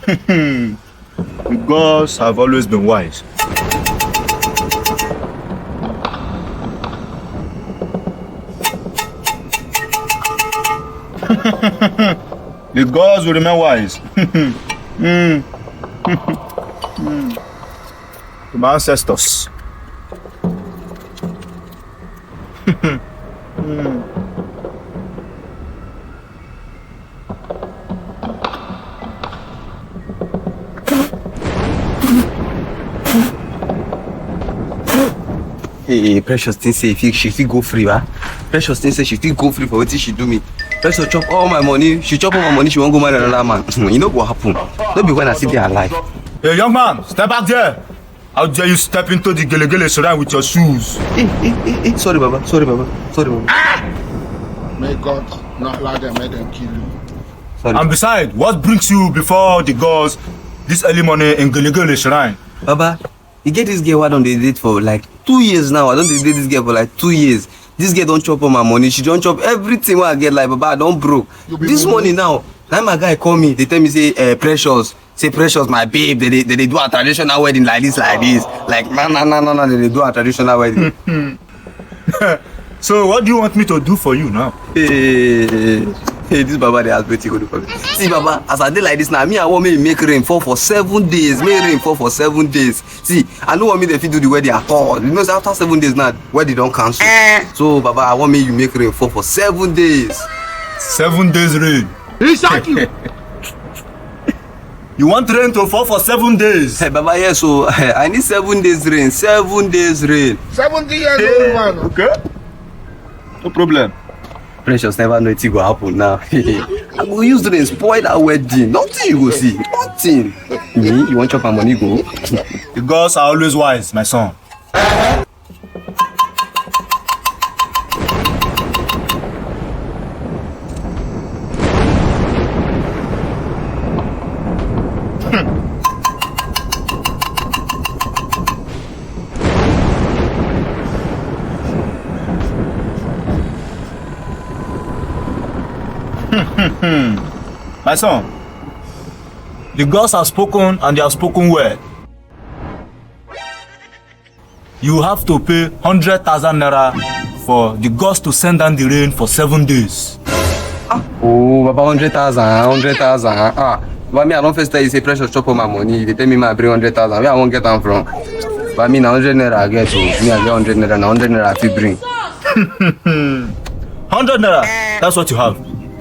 The gods have always been wise. The gods will remain wise. To my ancestors. Hey, Precious thing say she fit go free, huh? Precious thing say she fit go free for wetin she do me. Precious chop all my money. She chop all my money. She won't go marry another man. You know what happen? No be when I see they alive. Hey, young man, step back there. How dare you step into the Gelegele Shrine with your shoes? Hey, sorry, Baba. Sorry, Baba. Sorry, Baba. May God not allow them, may them kill you. Sorry. And besides, what brings you before the gods this early morning in Gelegele Shrine? Baba, you get this girl I don't date for like 2 years now. I don't date this girl for like 2 years. This girl don't chop all my money. She don't chop everything when I get like, Baba, I don't broke. This morning now my guy call me. They tell me say, Precious. Say Precious, my babe. They do a traditional wedding like this. Like, no. They do a traditional wedding. So what do you want me to do for you now? Hey, this Baba they ask wetin go do for me. See Baba, as I dey like this now, me I want me make rain fall for 7 days. Make rain fall for 7 days. See, I don't want me to fit do the wedding at all. You know, after 7 days now, wedding don't cancel. So Baba, I want me you make rain fall for 7 days. 7 days rain. Exactly. You want rain to fall for 7 days? Hey Baba, yes, so I need 7 days rain. 7 days rain. 70 years old man. Okay. No problem. Precious never know it go happen now. I go use rain spoil that wedding. Nothing you go see. Nothing. Me, you want chop my money go? The gods are always wise, my son. My son, the gods have spoken and they have spoken well. You have to pay 100,000 naira for the gods to send down the rain for 7 days. Oh, Baba, 100,000. But me, I don't first tell you say Precious chop all my money. They tell me I bring 100,000. Where I won't get them from? But me, na 100 naira I get. So me, I get 100 naira. Na 100 naira I fit bring. 100 naira, that's what you have.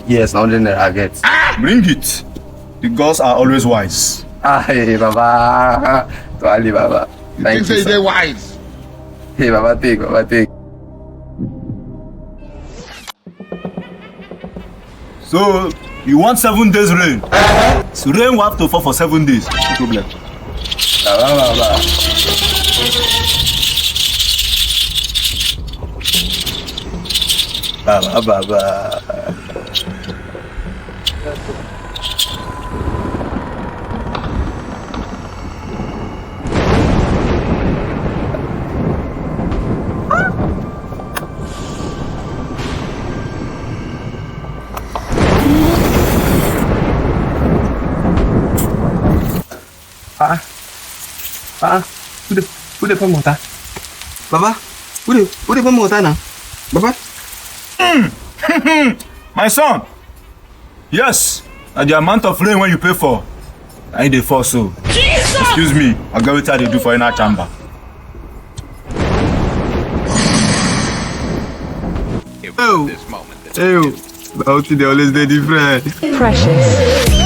Yes, na 100 naira I get. Bring it. The gods are always wise. Hey, Baba. To Ali, Baba. Thank you, Say sir. they wise. Hey, Baba, take. So, you want 7 days rain? So rain will have to fall for 7 days. No problem. Baba. Baba. Who the pump water? Baba, who the pump water now? Baba? My son. Yes, and the amount of rain when you pay for, I need a fall so. Jesus! Excuse me, I'll go with how they do for in our chamber. Oh, they always dey different. Precious.